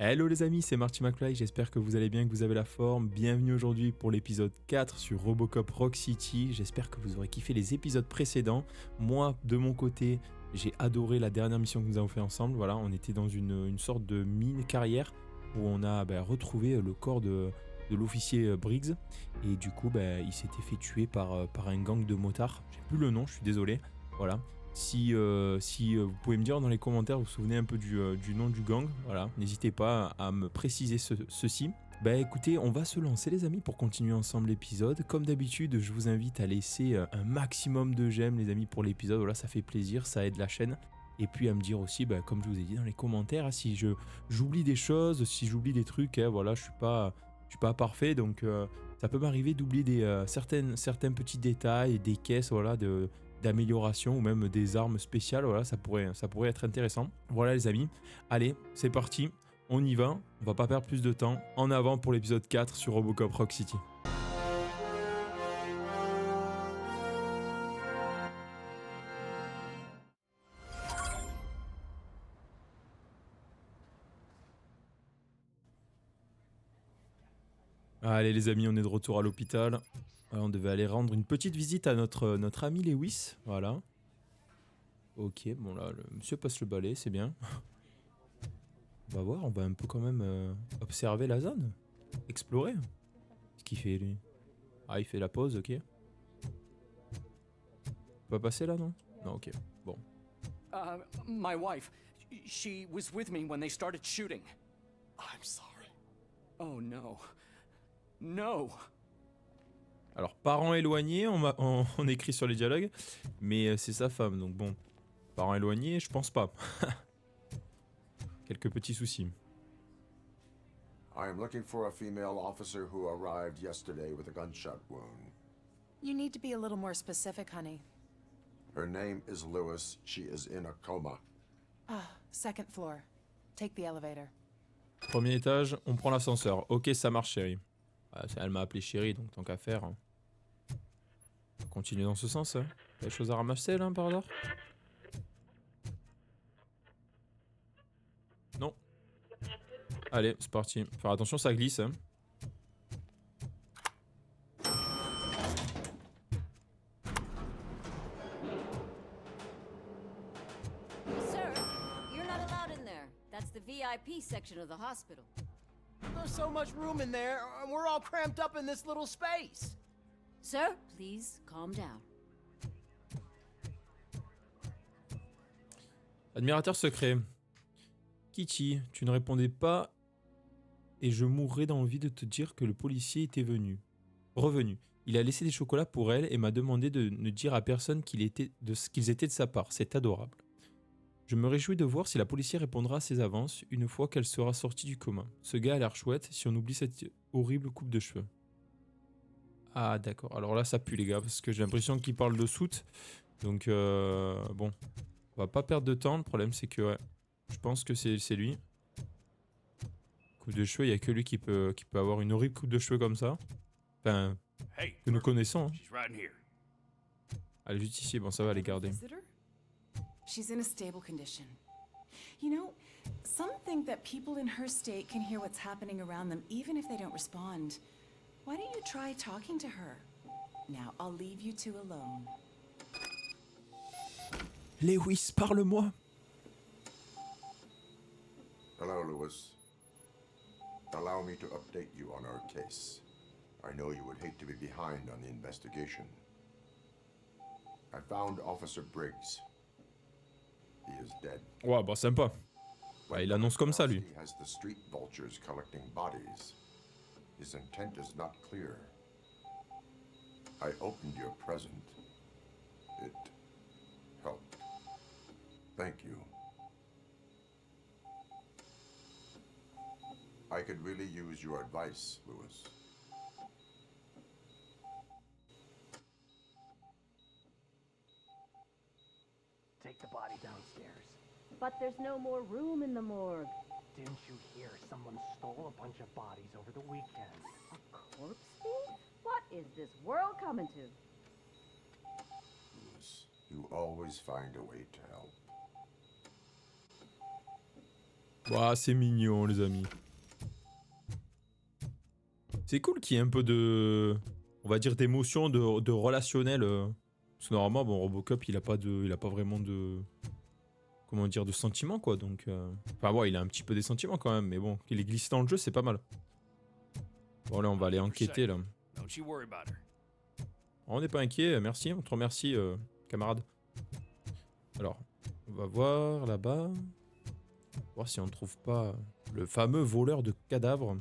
Hello les amis, c'est Marty McFly, j'espère que vous allez bien, que vous avez la forme. Bienvenue aujourd'hui pour l'épisode 4 sur Robocop Rock City. J'espère que vous aurez kiffé les épisodes précédents. Moi, de mon côté, j'ai adoré la dernière mission que nous avons fait ensemble. Voilà, on était dans une sorte de mine-carrière où on a retrouvé le corps de l'officier Briggs. Et du coup, il s'était fait tuer par un gang de motards. J'ai plus le nom, je suis désolé. Voilà. Si vous pouvez me dire dans les commentaires, vous vous souvenez un peu du nom du gang, voilà, n'hésitez pas à me préciser ceci. Écoutez, on va se lancer les amis pour continuer ensemble l'épisode. Comme d'habitude, je vous invite à laisser un maximum de j'aime les amis pour l'épisode, voilà, ça fait plaisir, ça aide la chaîne. Et puis à me dire aussi, comme je vous ai dit dans les commentaires, si j'oublie des choses, si j'oublie des trucs, voilà, je suis pas parfait, donc ça peut m'arriver d'oublier certains petits détails, des caisses, voilà, d'amélioration ou même des armes spéciales, voilà, ça pourrait être intéressant. Voilà les amis, allez, c'est parti, on y va, on va pas perdre plus de temps. En avant pour l'épisode 4 sur Robocop Rock City. Allez les amis, on est de retour à l'hôpital. On devait aller rendre une petite visite à notre ami Lewis, voilà. Ok, bon là, le monsieur passe le balai, c'est bien. On va voir, on va un peu quand même observer la zone. Explorer. Qu'est-ce qu'il fait lui? Ah, il fait la pause, ok. On va passer là, non? Non, ok, bon. My wife, she was with me when they started shooting. I'm sorry. Oh no. No. Alors, parents éloignés, on écrit sur les dialogues, mais c'est sa femme, donc bon. Parents éloignés, je pense pas. Quelques petits soucis. I am looking for a female officer who arrived yesterday with a gunshot wound. You need to be a little more specific, honey. Her name is Lewis. She is in a coma. Second floor. Take the elevator. Premier étage, on prend l'ascenseur. Ok, ça marche, chérie. Elle m'a appelé chérie, donc tant qu'à faire. Hein. On continue dans ce sens. Hein. Des choses à ramasser là, par hasard? Non. Allez, c'est parti. Faire attention, ça glisse. Hein. Sir, you're not allowed in there. That's the VIP section of the hospital. There's so much room in there, and we're all cramped up in this little space. Sir, please calm down. Admirateur secret. Kitty, tu ne répondais pas et je mourrais d'envie de te dire que le policier était revenu. Il a laissé des chocolats pour elle et m'a demandé de ne dire à personne qu'ils étaient de sa part. C'est adorable. Je me réjouis de voir si la policière répondra à ses avances une fois qu'elle sera sortie du coma. Ce gars a l'air chouette si on oublie cette horrible coupe de cheveux. Ah d'accord, alors là ça pue les gars, parce que j'ai l'impression qu'il parle de soute. Donc bon, on va pas perdre de temps, le problème c'est que ouais, je pense que c'est lui. Coupe de cheveux, il n'y a que lui qui peut avoir une horrible coupe de cheveux comme ça. Enfin, que nous connaissons. Hein. Allez, juste ici, bon ça va les garder. She's in a stable condition. You know, some think that people in her state can hear what's happening around them even if they don't respond. Why don't you try talking to her? Now, I'll leave you two alone. Lewis, parle-moi. Hello, Lewis. Allow me to update you on our case. I know you would hate to be behind on the investigation. I found Officer Briggs. He is dead. Ouais, bah sympa. Ouais, il annonce comme ça, lui. He has the street vultures collecting bodies. His intent is not clear. I opened your present. It helped. Thank you. I could really use your advice, Lewis. Take the body downstairs. But there's no more room in the morgue. Didn't you hear someone stole a bunch of bodies over the weekend? A corpse thief? What is this world coming to? Lewis, you always find a way to help. Ouah, c'est mignon, les amis. C'est cool qu'il y ait un peu de... On va dire d'émotion, de relationnel. Parce que normalement, bon, Robocop, il a pas vraiment de... Comment dire, de sentiments, quoi. Donc... Enfin, ouais, il a un petit peu des sentiments, quand même. Mais bon, qu'il est glissé dans le jeu, c'est pas mal. Bon, là, on va aller enquêter, là. On n'est pas inquiet, merci. On te remercie, camarade. Alors, on va voir là-bas. Voir si on ne trouve pas le fameux voleur de cadavres.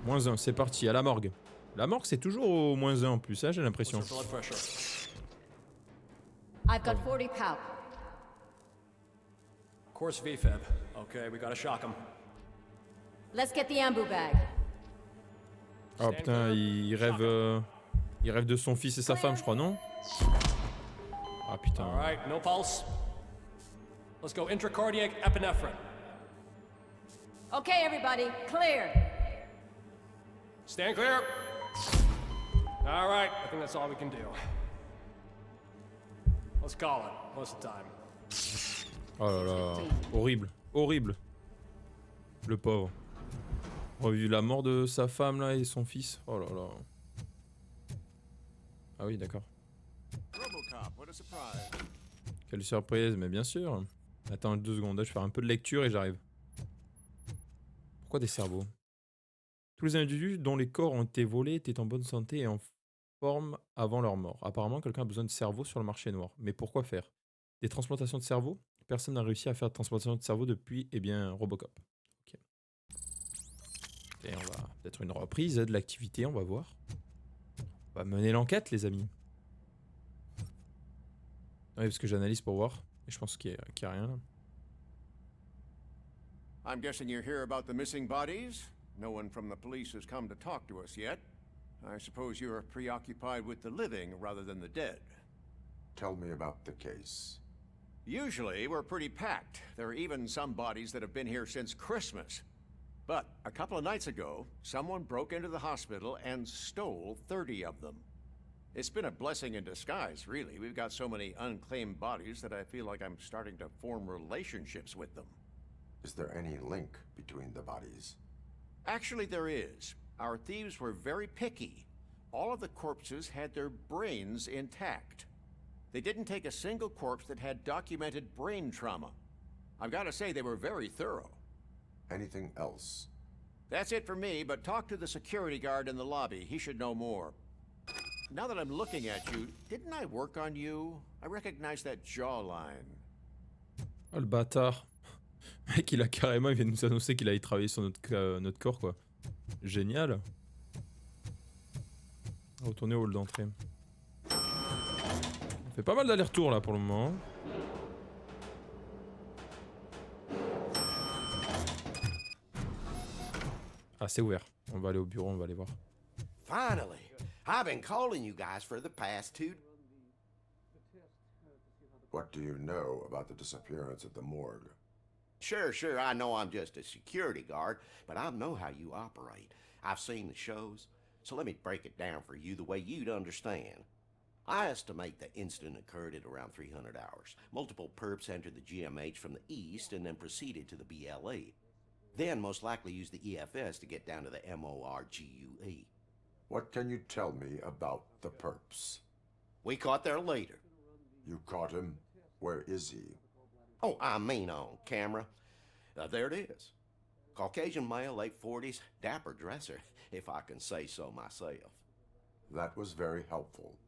-1, c'est parti, à la morgue. La morgue, c'est toujours au -1 en plus, hein, j'ai l'impression. I've got 40 pow. Course VFib. Okay, we gotta shock him. Let's get the ambu bag. Oh putain, il rêve de son fils et sa femme, je crois, non? Ah putain. Alright, no pulse. Let's go intracardiac epinephrine. Okay, everybody, clear. Stand clear. Alright, I think that's all we can do. Let's call it. What's the time? Oh là là, horrible, horrible. Le pauvre. Revu la mort de sa femme là et son fils. Oh là là. Ah oui, d'accord. Robocop, what a surprise. Quelle surprise, mais bien sûr. Attends 2 secondes, là, je vais faire un peu de lecture et j'arrive. Pourquoi des cerveaux? Tous les individus dont les corps ont été volés étaient en bonne santé et en forme avant leur mort. Apparemment, quelqu'un a besoin de cerveau sur le marché noir. Mais pourquoi faire? Des transplantations de cerveau? Personne n'a réussi à faire de transplantation de cerveau depuis, eh bien, Robocop. Ok. Et on va peut-être une reprise de l'activité, on va voir. On va mener l'enquête, les amis. Oui, parce que j'analyse pour voir. Et je pense qu'il y a rien là. I'm guessing you're here about the missing bodies? No one from the police has come to talk to us yet. I suppose you're preoccupied with the living rather than the dead. Tell me about the case. Usually, we're pretty packed. There are even some bodies that have been here since Christmas. But a couple of nights ago, someone broke into the hospital and stole 30 of them. It's been a blessing in disguise, really. We've got so many unclaimed bodies that I feel like I'm starting to form relationships with them. Is there any link between the bodies? Actually, there is. Our thieves were very picky. All of the corpses had their brains intact. They didn't take a single corpse that had documented brain trauma. I've got to say, they were very thorough. Anything else? That's it for me, but talk to the security guard in the lobby. He should know more. Now that I'm looking at you, didn't I work on you? I recognize that jawline. Oh le bâtard. Mec, il a carrément, il vient de nous annoncer qu'il allait travailler sur notre corps, quoi. Génial. Retourner au hall d'entrée. On fait pas mal d'allers-retours là pour le moment. Ah, c'est ouvert. On va aller au bureau, on va aller voir. Finally, I've been calling you guys for the past 2. What do you know about the disappearance at the morgue? Sure, I know I'm just a security guard, but I know how you operate. I've seen the shows, so let me break it down for you the way you'd understand. I estimate the incident occurred at around 300 hours. Multiple perps entered the GMH from the east and then proceeded to the BLE. Then most likely used the EFS to get down to the MORGUE. What can you tell me about the perps? We caught their leader. You caught him? Where is he? Oh, I mean on camera. There it is. Caucasian male, late 40s, dapper dresser, if I can say so myself. That was very helpful.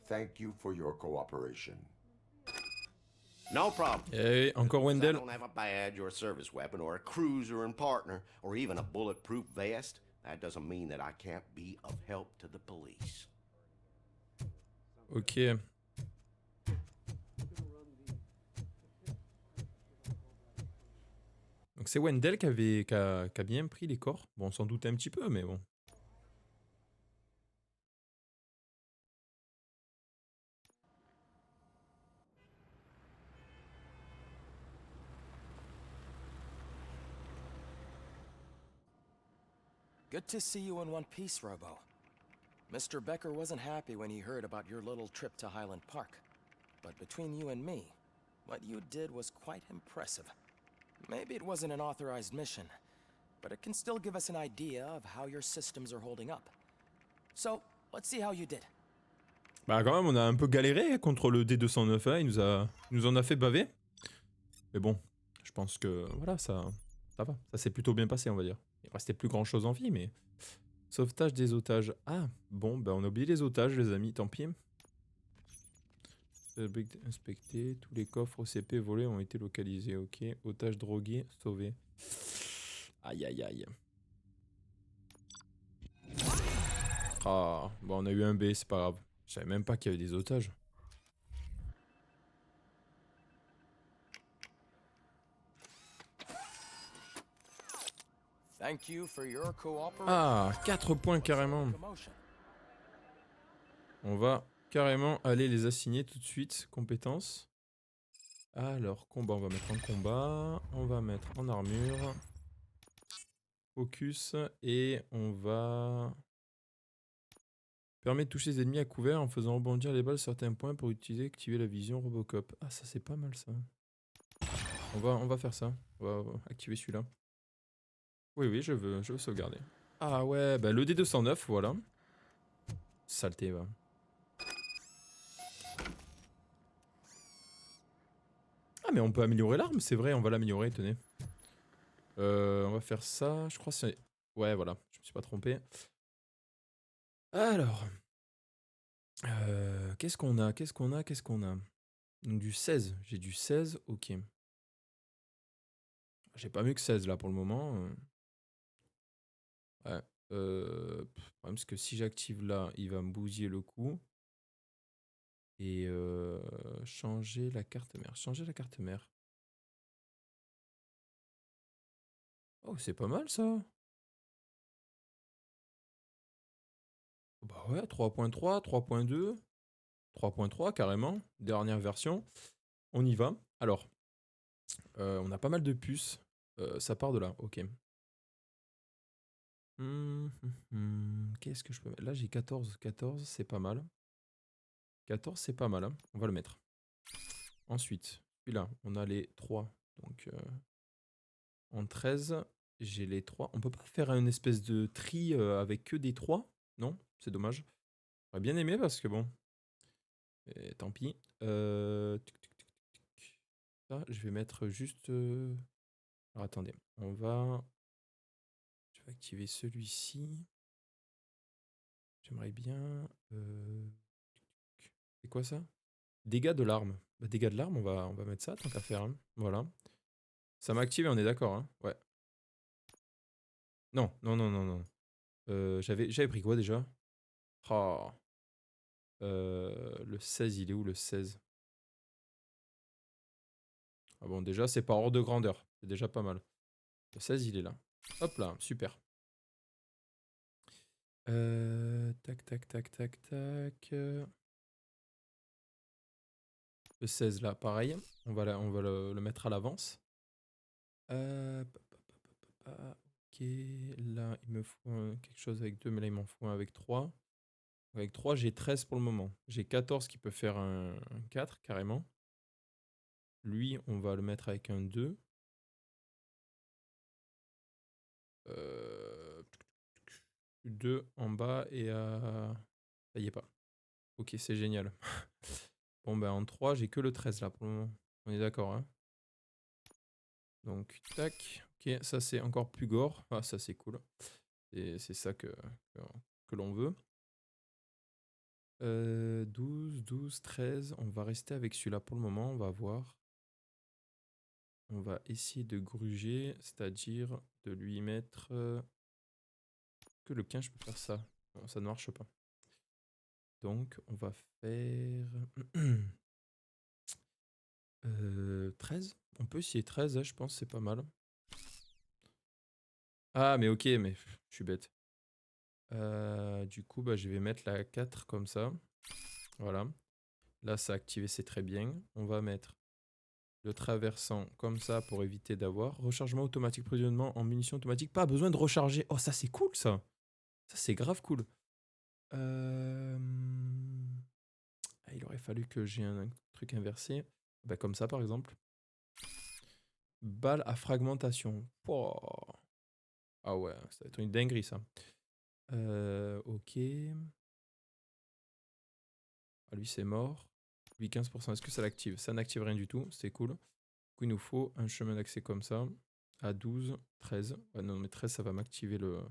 Thank you for your cooperation. No problem. Hey, encore I Wendell. don't have a badge or a service weapon or a cruiser and partner or even a bulletproof vest. That doesn't mean that I can't be of help to the police. Ok. Donc c'est Wendell qui a bien pris les corps. Bon, on s'en doutait un petit peu, mais bon. Good to see you in one piece, Robo. Mr. Becker wasn't happy when he heard about your little trip to Highland Park. But between you and me, What you did was quite impressive. Maybe it wasn't an authorized mission, but it can still give us an idea of how your systems are holding up. So, let's see how you did. Bah quand même, on a un peu galéré contre le D209, hein. Il nous en a fait baver. Mais bon, je pense que voilà, ça va. Ça s'est plutôt bien passé, on va dire. Il restait plus grand chose en vie, mais... Sauvetage des otages. Ah, bon, bah on a oublié les otages, les amis, tant pis. Inspecté, tous les coffres OCP volés ont été localisés, ok. Otages drogués, sauvés. Aïe, aïe, aïe. Ah, bon, on a eu un B, c'est pas grave. Je savais même pas qu'il y avait des otages. Thank you for your cooperation. Ah, 4 points carrément. On va carrément aller les assigner tout de suite. Compétences. Alors, combat, on va mettre en combat. On va mettre en armure. Focus. Et on va... Permet de toucher les ennemis à couvert en faisant rebondir les balles sur certains points pour activer la vision Robocop. Ah, ça c'est pas mal ça. On va faire ça. On va activer celui-là. Oui, je veux sauvegarder. Ah ouais, bah le D209, voilà. Saleté, va. Ah mais on peut améliorer l'arme, c'est vrai, on va l'améliorer, tenez. On va faire ça, je crois que c'est... Ouais, voilà, je me suis pas trompé. Alors... qu'est-ce qu'on a? Donc du 16, j'ai du 16, ok. J'ai pas mieux que 16 là pour le moment. Ouais. Parce que si j'active là, il va me bousiller le coup. Et changer la carte mère. Changer la carte mère. Oh, c'est pas mal ça. Bah ouais, 3.3, 3.2, 3.3 carrément. Dernière version. On y va. Alors, on a pas mal de puces. Ça part de là, ok. Qu'est-ce que je peux mettre? Là, j'ai 14. 14, c'est pas mal. 14, c'est pas mal. Hein. On va le mettre. Ensuite, celui-là, on a les 3. Donc, en 13, j'ai les 3. On peut pas faire une espèce de tri avec que des 3? Non, c'est dommage. J'aurais bien aimé parce que bon. Et tant pis. Ça, je vais mettre juste... Alors attendez, on va... Je vais activer celui-ci. J'aimerais bien... C'est quoi ça? Dégâts de l'arme. Bah, dégâts de l'arme, on va mettre ça tant qu'à faire. Hein. Voilà. Ça m'a activé, on est d'accord. Hein. Ouais. Non. J'avais pris quoi déjà? Oh. Le 16, il est où le 16? Ah bon, déjà, c'est pas hors de grandeur. C'est déjà pas mal. Le 16, il est là. Hop là, super. Tac. Le 16 là, pareil. On va le mettre à l'avance. Ok, là, il me faut quelque chose avec 2, mais là, il m'en faut un avec 3. Avec 3, j'ai 13 pour le moment. J'ai 14 qui peut faire un 4, carrément. Lui, on va le mettre avec un 2. 2 en bas et à... Ça y est pas. Ok, c'est génial. Bon, ben en 3, j'ai que le 13 là pour le moment. On est d'accord, hein? Donc, tac. Ok, ça c'est encore plus gore. Ah, ça c'est cool. Et c'est ça que l'on veut. 12, 13. On va rester avec celui-là pour le moment. On va voir. On va essayer de gruger, c'est-à-dire de lui mettre... Que le 15, je peux faire ça. Non, ça ne marche pas. Donc, on va faire... 13. On peut essayer 13, hein, je pense, c'est pas mal. Ah, mais ok, mais je suis bête. Du coup, bah, je vais mettre la 4 comme ça. Voilà. Là, ça a activé, c'est très bien. On va mettre le traversant comme ça pour éviter d'avoir. Rechargement automatique, provisionnement en munitions automatiques. Pas besoin de recharger. Oh, ça, c'est cool, ça. Ça, c'est grave cool. Il aurait fallu que j'ai un truc inversé. Bah, comme ça, par exemple. Balle à fragmentation. Pouah. Ah ouais, ça va être une dinguerie, ça. Ok. Ah, lui, c'est mort. Lui, 15%. Est-ce que ça l'active? Ça n'active rien du tout. C'est cool. Du coup, il nous faut un chemin d'accès comme ça. À 12, 13. Ouais, non, mais 13, ça va m'activer le...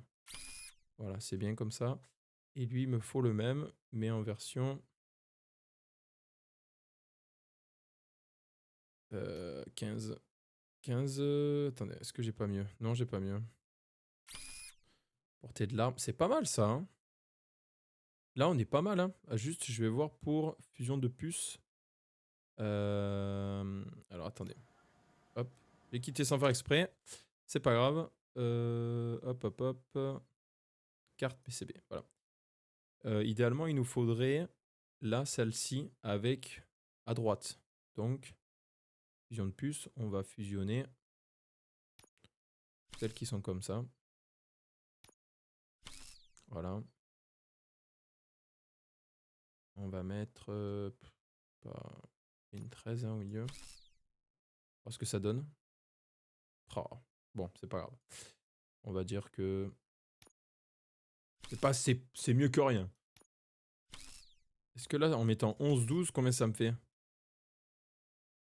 Voilà, c'est bien comme ça. Et lui, il me faut le même, mais en version... 15. 15... Attendez, est-ce que j'ai pas mieux? Non, j'ai pas mieux. Portée de l'arme. C'est pas mal, ça, hein. Là, on est pas mal, hein. Ah, juste, je vais voir pour fusion de puces. Alors, attendez. Hop. J'ai quitté sans faire exprès. C'est pas grave. Hop, hop, hop. Carte PCB, voilà. Idéalement, il nous faudrait, là, celle-ci, avec à droite. Donc, fusion de puces, on va fusionner celles qui sont comme ça. Voilà. On va mettre une 13 hein, au milieu. Voir ce que ça donne. Oh, bon, c'est pas grave. On va dire que c'est mieux que rien. Est-ce que là, en mettant 11-12, combien ça me fait?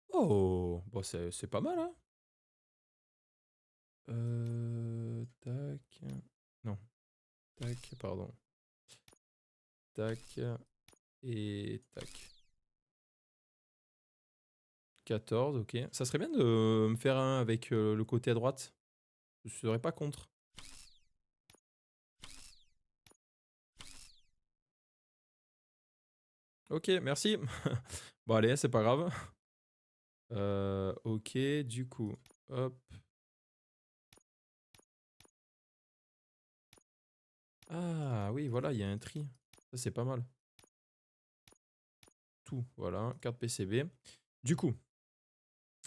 Oh, bon, c'est pas mal, hein. Tac. Non. Tac, pardon. Tac. Et tac. 14, ok. Ça serait bien de me faire un avec le côté à droite. Je serais pas contre. Ok, merci. Bon, allez, c'est pas grave. Ok, du coup, hop. Ah oui, voilà, il y a un tri. Ça, c'est pas mal. Tout, voilà, carte PCB. Du coup,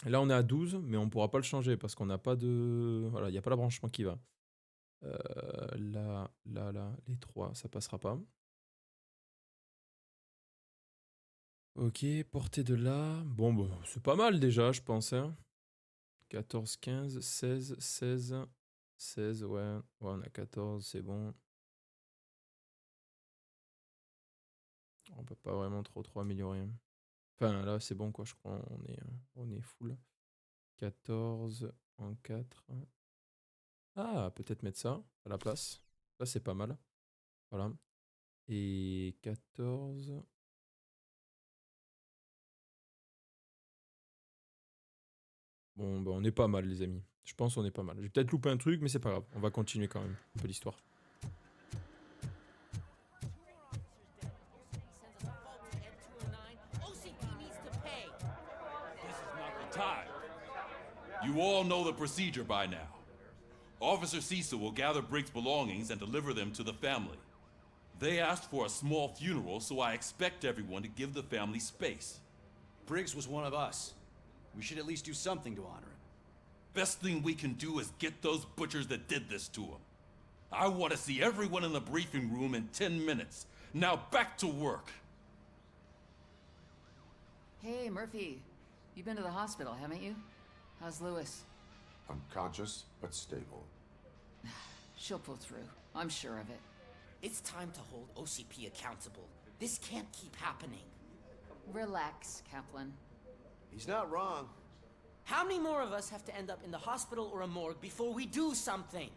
là, on est à 12, mais on pourra pas le changer parce qu'on n'a pas de... Voilà, il n'y a pas la branchement qui va. Là, les 3, ça passera pas. Ok, portée de là. Bon, bah, c'est pas mal déjà, je pense. Hein. 14, 15, 16, 16, 16, ouais. Ouais, on a 14, c'est bon. On peut pas vraiment trop améliorer. Enfin, là, c'est bon, quoi. Je crois on est full. 14 en 4. Ah, peut-être mettre ça à la place. Ça, c'est pas mal. Voilà. Et 14. Bon, bah, on est pas mal, les amis. Je pense qu'on est pas mal. J'ai peut-être loupé un truc, mais c'est pas grave. On va continuer quand même un peu l'histoire. You all know the procedure by now. Officer Cecil will gather Briggs' belongings and deliver them to the family. They asked for a small funeral, so I expect everyone to give the family space. Briggs was one of us. We should at least do something to honor him. Best thing we can do is get those butchers that did this to him. I want to see everyone in the briefing room in 10 minutes. Now back to work. Hey, Murphy. You've been to the hospital, haven't you? How's Lewis? Unconscious, but stable. She'll pull through. I'm sure of it. It's time to hold OCP accountable. This can't keep happening. Relax, Kaplan. He's not wrong. How many more of us have to end up in the hospital or a morgue before we do something?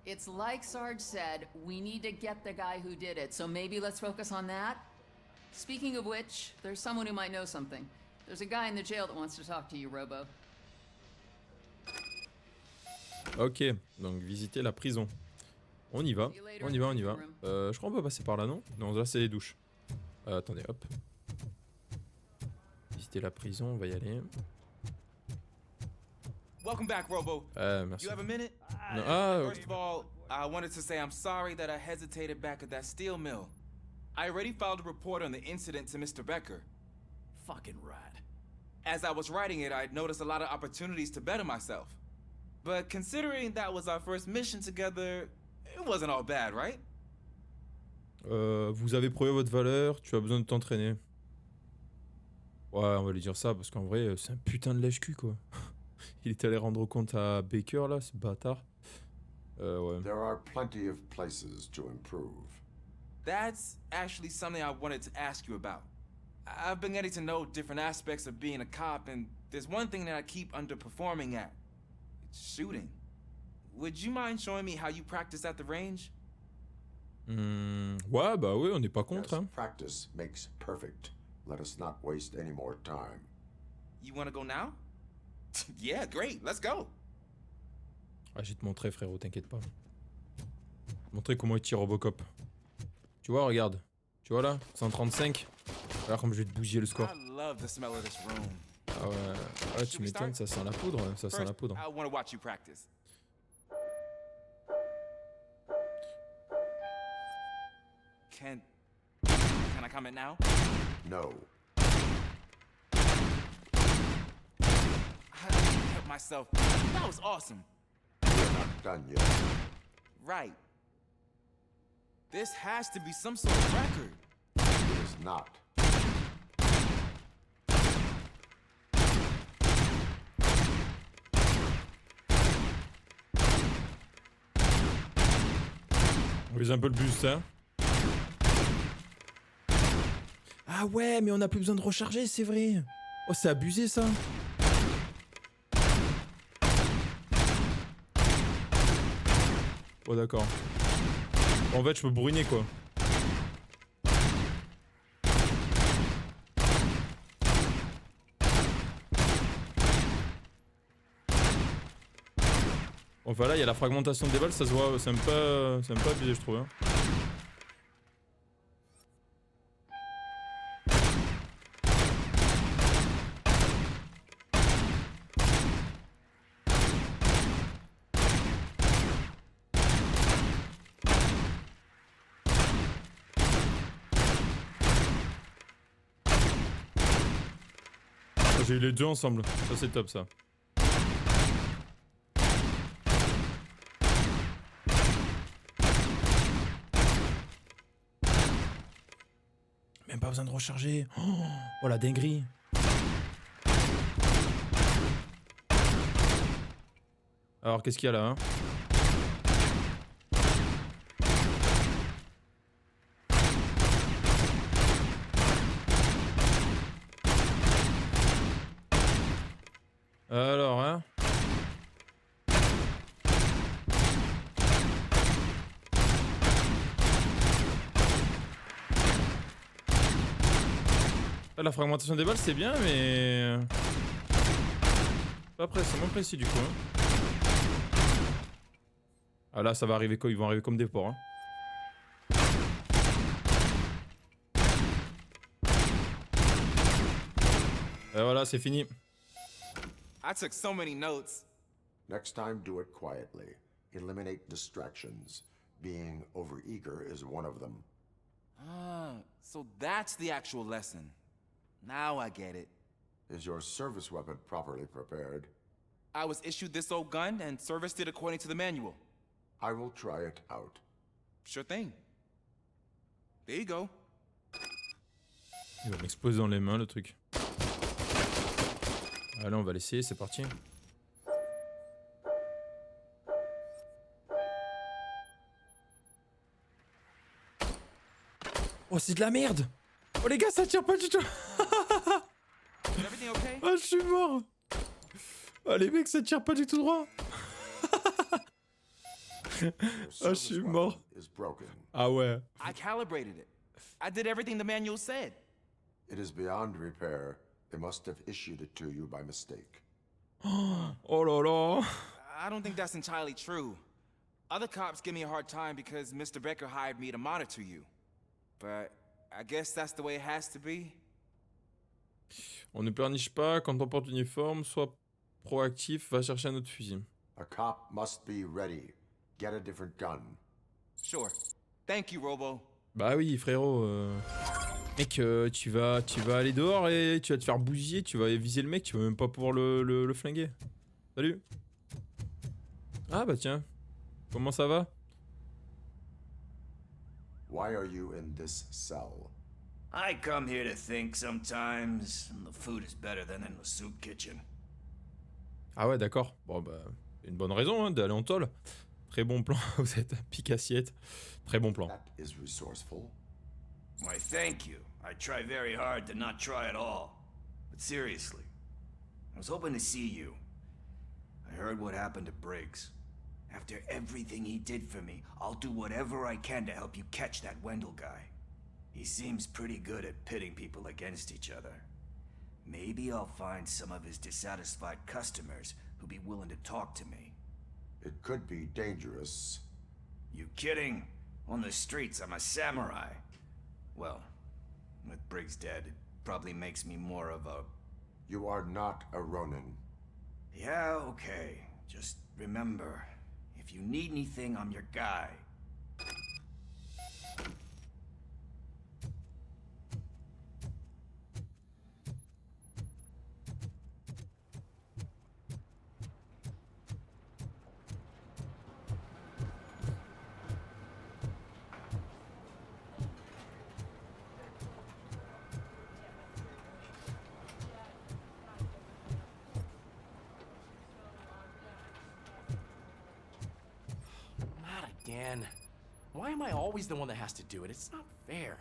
It's like Sarge said, we need to get the guy who did it, so maybe let's focus on that? Speaking of which, there's someone who might know something. There's a guy in the jail that wants to talk to you, Robo. Ok, donc visiter la prison. On y va, on y va, on y va. Je crois qu'on peut passer par là, non? Non, là c'est les douches. Attendez, hop. Visiter la prison, on va y aller. Welcome back, Robo. Merci. You have a minute? No, First of all, I wanted to say I'm sorry that I hesitated back at that steel mill. I already filed a report on the incident to Mr. Becker. Fucking rat. As I was writing it, I'd noticed a lot of opportunities to better myself. But considering that was our first mission together, it wasn't all bad, right? Vous avez prouvé votre valeur, tu as besoin de t'entraîner. Ouais, on va lui dire ça parce qu'en vrai, c'est un putain de lèche-cul quoi. Il est allé rendre compte à Baker là, ce bâtard. Ouais. There are plenty of places to improve. That's actually something I wanted to ask you about. I've been getting to know different aspects of being a cop, and there's one thing that I keep underperforming at. It's shooting. Would you mind showing me how you practice at the range? Ouais, bah oui, on n'est pas contre. Yes, Hein. practice makes perfect. Let us not waste any more time. You want to go now? Yeah, great. Let's go. Ah, je vais te montrer, frérot, t'inquiète pas. Montrer comment il tire Robocop. Tu vois, regarde. Tu vois là, 135. Regarde comme je vais te bousiller le score. I love the smell of this room. Ah ouais, ouais tu m'étonnes, ça sent la poudre, ça sent la poudre. I want to watch you practice. Can I comment now? No. I help myself. That was awesome. We're not done yet. Right. This has to be some sort of record. It is not. On vise un peu le buste, hein. Ah ouais, mais on a plus besoin de recharger, c'est vrai. Oh, c'est abusé ça. Oh d'accord. En fait, je peux brûler quoi. Enfin là, il y a la fragmentation des balles, ça se voit, c'est un peu abusé, je trouve. Hein. J'ai eu les deux ensemble, ça c'est top ça. Même pas besoin de recharger. Oh la dinguerie. Alors qu'est-ce qu'il y a là hein? Alors, hein? La fragmentation des balles, c'est bien, mais... Pas précis, c'est moins précis du coup. Hein. Ah là, ça va arriver quoi? Ils vont arriver comme des porcs. Hein. Et voilà, c'est fini. I took so many notes. Next time, do it quietly. Eliminate distractions. Being overeager is one of them. Ah, so that's the actual lesson. Now I get it. Is your service weapon properly prepared? I was issued this old gun and serviced it according to the manual. I will try it out. Sure thing. There you go. Il va m'exploser dans les mains le truc. Allez, on va l'essayer, c'est parti. Oh, c'est de la merde! Oh, les gars, ça tire pas du tout! Oh, je suis mort! Oh, les mecs, ça tire pas du tout droit! Oh, je suis mort! Ah ouais! I calibrated it. I did everything the manual said. It is beyond repair. They must have issued it to you by mistake. Oh là là! I don't think that's entirely true. Other cops give me a hard time because Mr. Becker hired me to monitor you. But I guess that's the way it has to be. On ne pleurniche pas quand on porte l'uniforme, sois proactif, va chercher un autre fusil. A cop must be ready. Get a different gun. Sure. Thank you, Robo. Bah oui, frérot. Mec, tu vas aller dehors et tu vas te faire bousiller, tu vas viser le mec, tu vas même pas pouvoir le flinguer. Salut. Ah bah tiens. Comment ça va? Why are you in this cell? I come here to think sometimes, and the food is better than in the soup kitchen. Ah ouais, d'accord. Bon, bah, une bonne raison hein, d'aller en tôle. Très bon plan, vous êtes un pique-assiette. Très bon plan. That is resourceful. Why, thank you. I try very hard to not try at all. But seriously, I was hoping to see you. I heard what happened to Briggs. After everything he did for me, I'll do whatever I can to help you catch that Wendell guy. He seems pretty good at pitting people against each other. Maybe I'll find some of his dissatisfied customers who'll be willing to talk to me. It could be dangerous. You kidding? On the streets, I'm a samurai. Well, with Briggs dead, it probably makes me more of a... You are not a Ronin. Yeah, okay. Just remember, if you need anything, I'm your guy. Again. Why am I always the one that has to do it? It's not fair.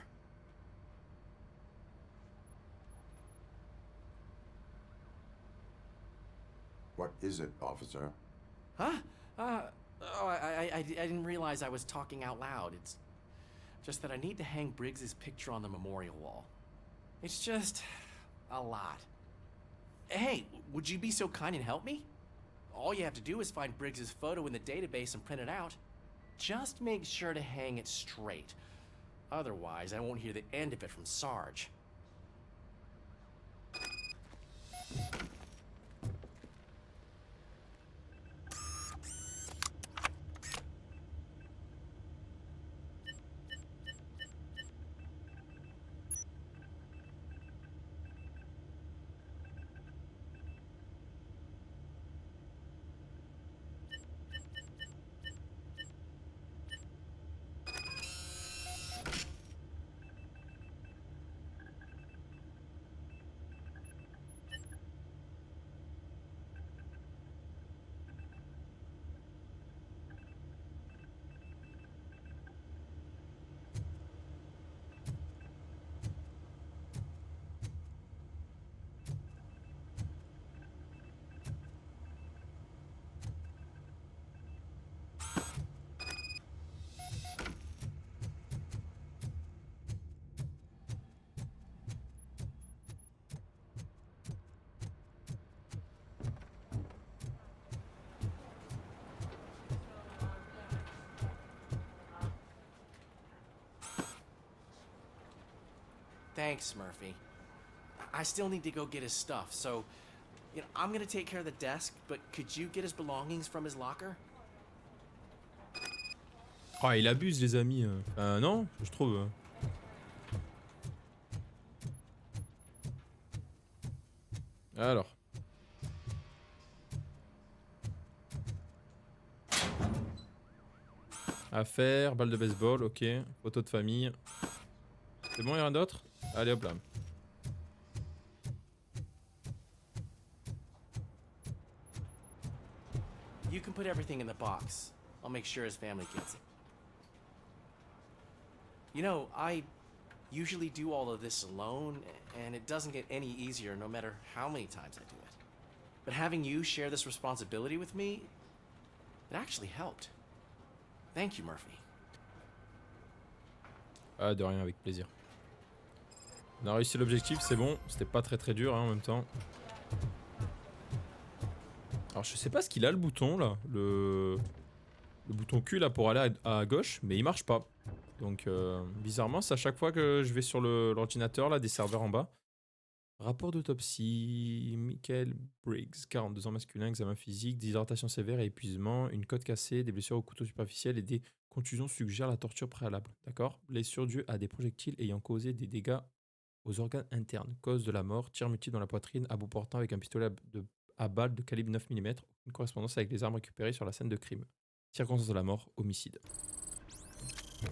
What is it, officer? Huh? I didn't realize I was talking out loud. It's just that I need to hang Briggs's picture on the memorial wall. It's just a lot. Hey, would you be so kind and help me? All you have to do is find Briggs's photo in the database and print it out. Just make sure to hang it straight. Otherwise, I won't hear the end of it from Sarge. Thanks, Murphy. I still need to go get his stuff, so I'm gonna take care of the desk, but could you get his belongings from his locker? Ah, il abuse, les amis. Non, je trouve. Alors. Affaire, balle de baseball, ok. Photo de famille. C'est bon, y'a rien d'autre? Allez, hop là. You can put everything in the box. I'll make sure his family gets it. You know, I usually do all of this alone, and it doesn't get any easier no matter how many times I do it. But having you share this responsibility with me, it actually helped. Thank you, Murphy. Ah, de rien, avec plaisir. On a réussi l'objectif, c'est bon. C'était pas très dur hein, en même temps. Alors je sais pas ce qu'il a le bouton là. Le bouton Q là pour aller à gauche, mais il marche pas. Donc bizarrement, c'est à chaque fois que je vais sur l'ordinateur là, des serveurs en bas. Rapport d'autopsie, Michael Briggs, 42 ans masculin, examen physique, déshydratation sévère et épuisement, une côte cassée, des blessures au couteau superficiel et des contusions suggèrent la torture préalable. D'accord? Blessure due à des projectiles ayant causé des dégâts aux organes internes. Cause de la mort, tir multiple dans la poitrine, à bout portant avec un pistolet à balles de calibre 9 mm. Une correspondance avec les armes récupérées sur la scène de crime. Circonstances de la mort, homicide.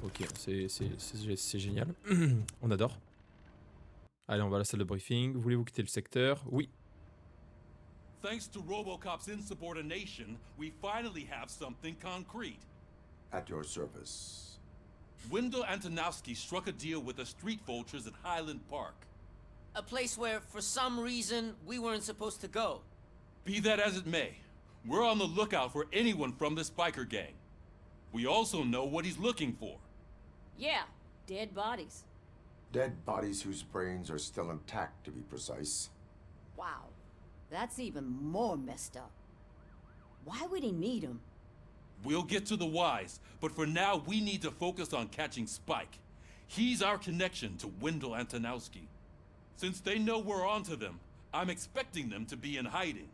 Ok, c'est génial. On adore. Allez, on va à la salle de briefing. Voulez-vous quitter le secteur? Oui. Thanks to Robocop's insubordination, we finally have something concrete. At your service. Wendell Antonowski struck a deal with the street vultures at Highland Park. A place where, for some reason, we weren't supposed to go. Be that as it may, we're on the lookout for anyone from this biker gang. We also know what he's looking for. Yeah, dead bodies. Dead bodies whose brains are still intact, to be precise. Wow, that's even more messed up. Why would he need them? We'll get to the whys, but for now we need to focus on catching Spike. He's our connection to Wendell Antonowski. Since they know we're onto them, I'm expecting them to be in hiding.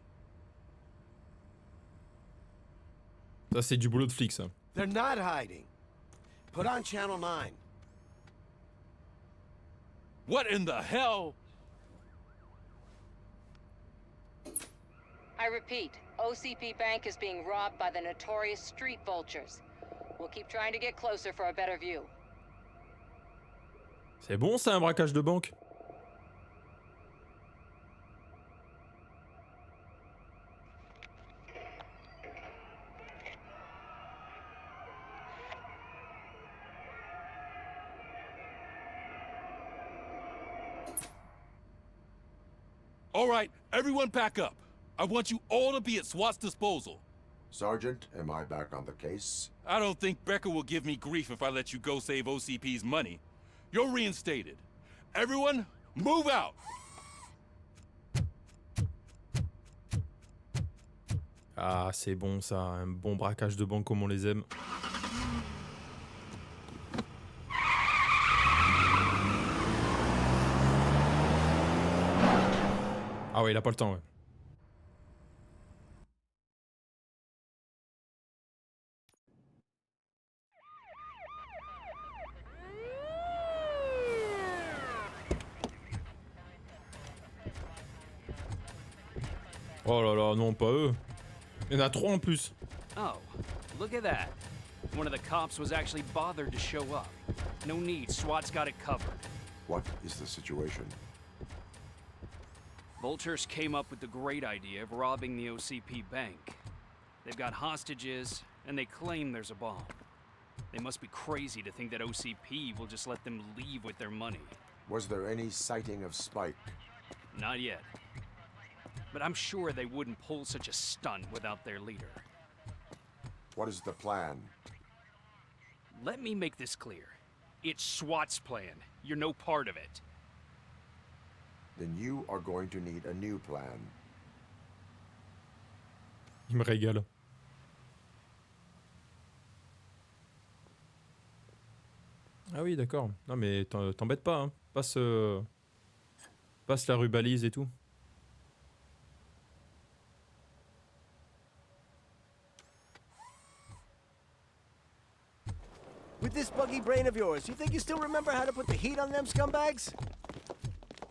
Ça, c'est du boulot de flic, ça. They're not hiding. Put on Channel 9. What in the hell? I repeat, OCP Bank is being robbed by the notorious street vultures. We'll keep trying to get closer for a better view. C'est bon, ça, un braquage de banque? All right, everyone pack up. I want you all to be at SWAT's disposal. Sergeant, am I back on the case? I don't think Becker will give me grief if I let you go save OCP's money. You're reinstated. Everyone, move out! Ah, c'est bon, ça. Un bon braquage de banque comme on les aime. Ah ouais, il a pas le temps, ouais. Oh là là, non, pas eux. Il y en a 3 en plus. Oh, look at that. One of the cops was actually bothered to show up. No need, SWAT's got it covered. What is the situation? Vultures came up with the great idea of robbing the OCP Bank. They've got hostages, and they claim there's a bomb. They must be crazy to think that OCP will just let them leave with their money. Was there any sighting of Spike? Not yet. But I'm sure they wouldn't pull such a stunt without their leader. What is the plan? Let me make this clear. It's SWAT's plan. You're no part of it. Then you are going to need a new plan. Il me régale. Ah oui, d'accord. Non mais t'embête pas, hein. Passe la rubalise et tout. With this buggy brain of yours, you think you still remember how to put the heat on them scumbags?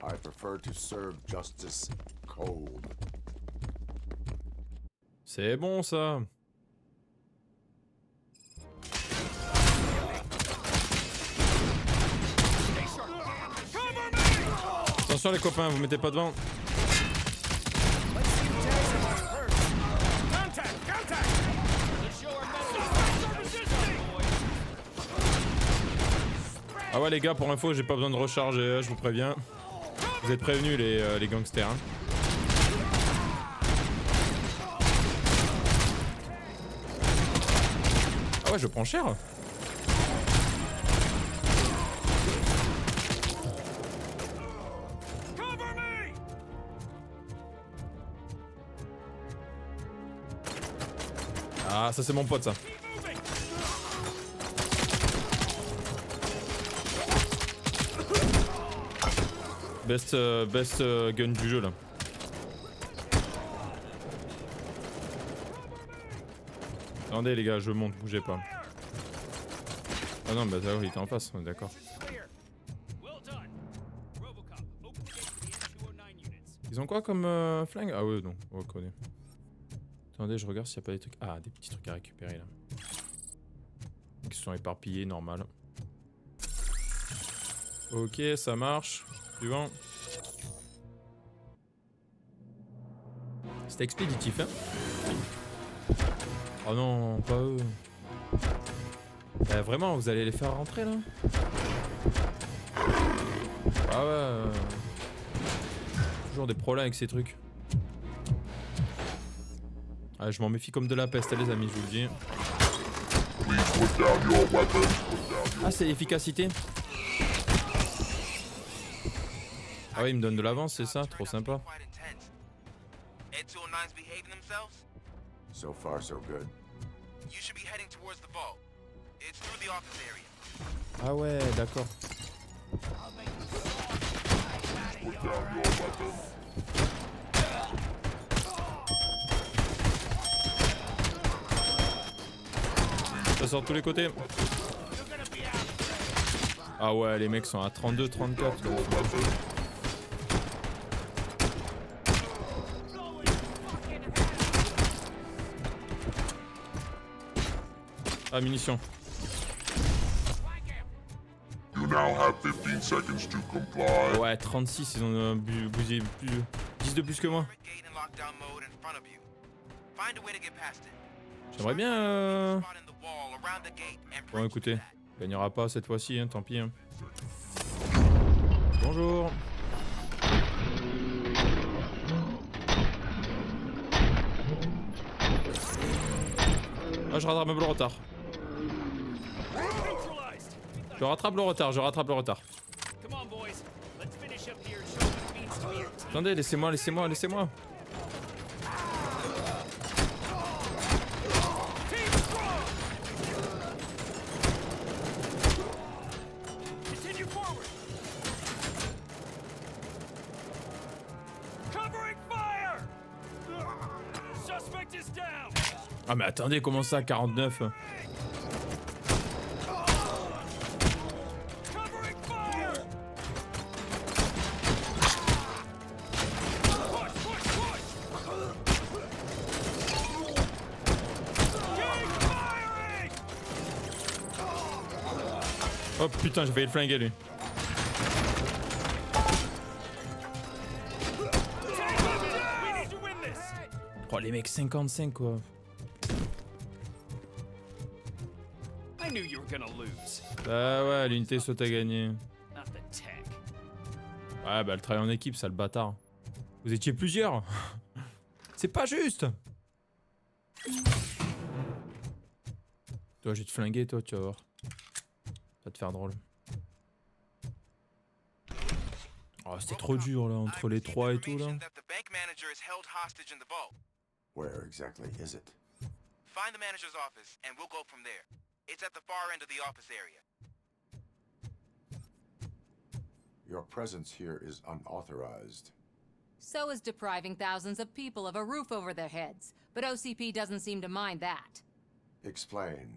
I prefer to serve justice cold. C'est bon ça. Attention les copains, vous mettez pas devant. Ah ouais les gars, pour info, j'ai pas besoin de recharger, je vous préviens. Vous êtes prévenus les gangsters. Hein. Ah ouais, je prends cher. Ah, ça c'est mon pote ça. Best gun du jeu là. Attendez les gars, je monte, bougez pas. Ah non, bah il était en face, on est d'accord. Ils ont quoi comme flingue? Ah ouais, non, on reconnaît. Attendez, je regarde s'il n'y a pas des trucs. Ah, des petits trucs à récupérer là. Qui sont éparpillés, normal. Ok, ça marche. Suivant. C'était expéditif, hein. Oh non, pas eux. Vraiment, vous allez les faire rentrer là? Ah ouais. Toujours des problèmes avec ces trucs. Ah, je m'en méfie comme de la peste, les amis, je vous le dis. Ah, c'est l'efficacité. Ah oui, il me donne de l'avance, c'est ça? Trop sympa. So far, so good. Ah ouais, d'accord. Ça sort de tous les côtés. Ah ouais, les mecs sont à 32, 34. Ah, munitions. Ouais, 36, ils ont bousillé plus 10 de plus que moi. J'aimerais bien... Bon, écoutez, il gagnera pas cette fois-ci, hein, tant pis. Hein. Bonjour. Ah, je rattrape le retard. Je rattrape le retard. Attendez, laissez-moi. Ah mais attendez, comment ça, 49? Oh putain, j'ai failli le flinguer lui. Oh les mecs, 55 quoi. Bah ouais, l'unité saute à gagner. Ouais, bah le travail en équipe, ça le bâtard. Vous étiez plusieurs. C'est pas juste. Toi, je vais te flinguer, toi, tu vas voir. Ça va te faire drôle. Oh, c'était trop dur là, entre les trois et tout là. Where exactly is it? Find the manager's office and we'll go from there. It's at the far end of the office area. Your presence here is unauthorized. So is depriving thousands of people of a roof over their heads. But OCP doesn't seem to mind that. Explain.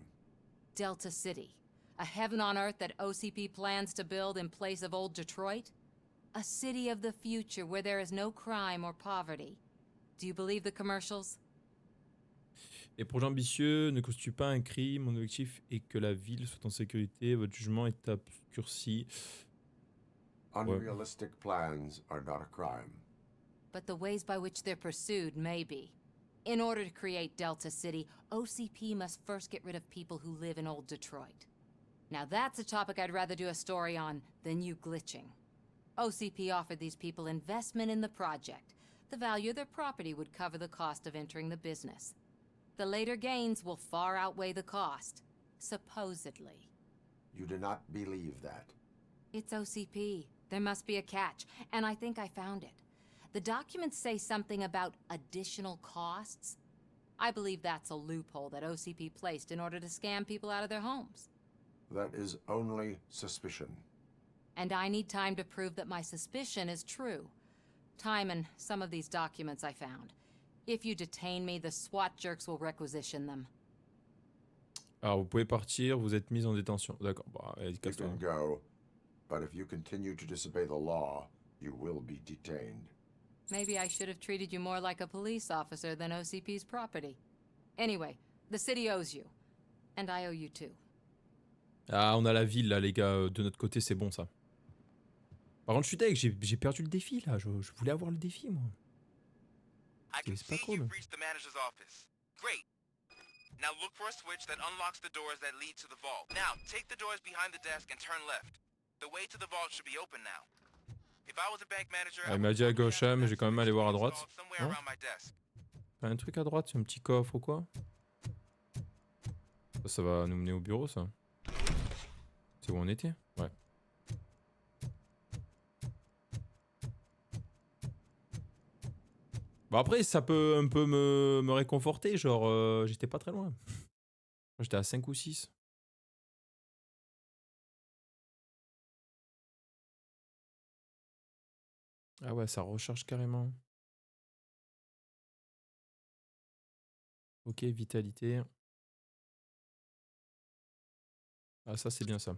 Delta City. A heaven on earth that OCP plans to build in place of old Detroit? A city of the future where there is no crime or poverty. Do you believe the commercials? Les projets ambitieux ne constituent pas un crime. Mon objectif est que la ville soit en sécurité. Votre jugement est obscurci. Unrealistic plans are not a crime. But the ways by which they're pursued may be. In order to create Delta City, OCP must first get rid of people who live in old Detroit. Now that's a topic I'd rather do a story on than you glitching. OCP offered these people investment in the project. The value of their property would cover the cost of entering the business. The later gains will far outweigh the cost, supposedly. You do not believe that. It's OCP. There must be a catch, and I think I found it. The documents say something about additional costs. I believe that's a loophole that OCP placed in order to scam people out of their homes. That is only suspicion. And I need time to prove that my suspicion is true. Time and some of these documents I found. If you detain me, the SWAT jerks will requisition them. Alors, vous pouvez partir, vous êtes mis en détention. D'accord. Bah, you can go, but if you continue to disobey the law, you will be detained. Maybe I should have treated you more like a police officer than OCP's property. Anyway, the city owes you. And I owe you too. Ah, on a la ville là, les gars. De notre côté, c'est bon ça. Par contre, je suis deg, j'ai perdu le défi là. Je voulais avoir le défi, moi. C'est pas cool. Great. Now look for a switch that unlocks the doors that lead to the vault. Now, take the doors behind the desk and turn left. The way to the vault should be open now. If I was a bank manager, Il m'a dit à gauche, mais j'ai quand même allé voir à droite. Non, pas un truc à droite, un petit coffre ou quoi? Ça va nous mener au bureau, ça. C'est où on était? Ouais. Bon après, ça peut un peu me réconforter, genre j'étais pas très loin. J'étais à 5 ou 6. Ah ouais, ça recharge carrément. Ok, vitalité. Ah ça c'est bien ça.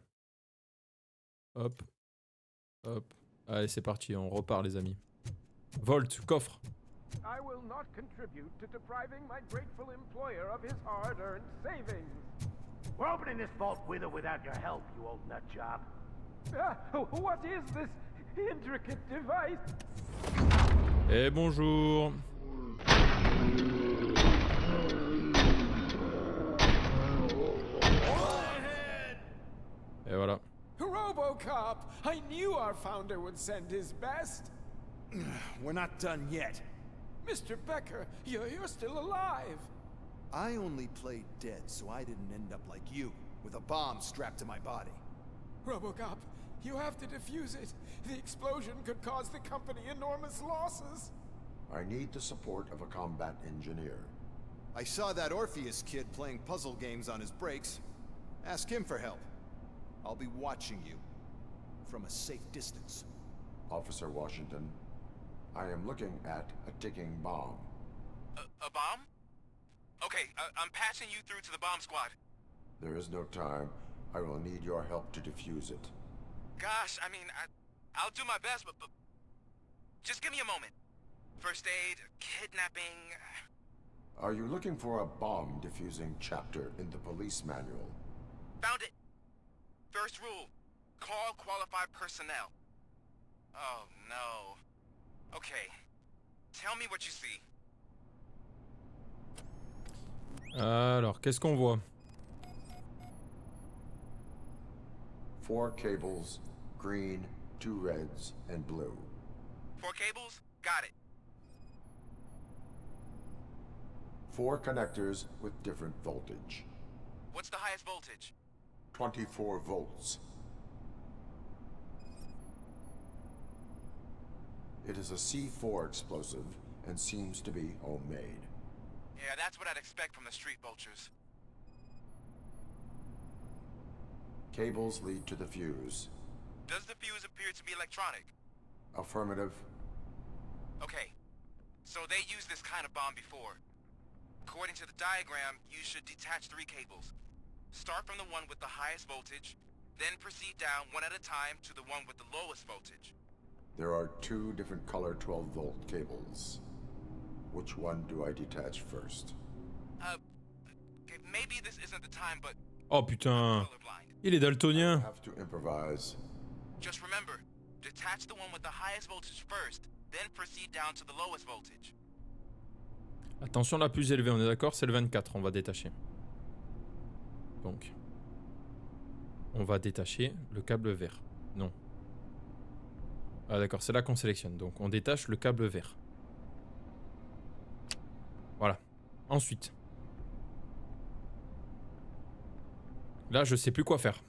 Hop. Hop. Allez, c'est parti, on repart les amis. Volt, coffre. I will not contribute to depriving my grateful employer of his hard-earned savings. We're opening this vault with or without your help, you old nut job. What is this intricate device? Et bonjour. Et voilà. Robocop! I knew our founder would send his best. We're not done yet. Mr. Becker, you're still alive. I only played dead, so I didn't end up like you, with a bomb strapped to my body. Robocop, you have to defuse it. The explosion could cause the company enormous losses. I need the support of a combat engineer. I saw that Orpheus kid playing puzzle games on his breaks. Ask him for help. I'll be watching you from a safe distance. Officer Washington, I am looking at a ticking bomb. A bomb? Okay, I'm passing you through to the bomb squad. There is no time. I will need your help to defuse it. Gosh, I mean, I'll do my best, but just give me a moment. First aid, kidnapping... Are you looking for a bomb defusing chapter in the police manual? Found it. First rule, call qualified personnel. Oh, no. Okay, tell me what you see. Alors, qu'est-ce qu'on voit? 4 cables, green, 2 reds, and blue. 4 cables? Got it. 4 connectors with different voltage. What's the highest voltage? 24 volts. It is a C4 explosive and seems to be homemade. Yeah, that's what I'd expect from the street vultures. Cables lead to the fuse. Does the fuse appear to be electronic? Affirmative. Okay, so they used this kind of bomb before. According to the diagram, you should detach 3 cables. Start from the one with the highest voltage, then proceed down one at a time to the one with the lowest voltage. There are 2 different color 12-volt cables. Which one do I detach first? Okay, maybe this isn't the time, but... Oh putain, il est daltonien. I have to improvise. Just remember, detach the one with the highest voltage first, then proceed down to the lowest voltage. La tension la plus élevée, on est d'accord, c'est le 24, on va détacher. Donc, on va détacher le câble vert. Non. Ah d'accord, c'est là qu'on sélectionne. Donc on détache le câble vert. Voilà. Ensuite. Là, je sais plus quoi faire.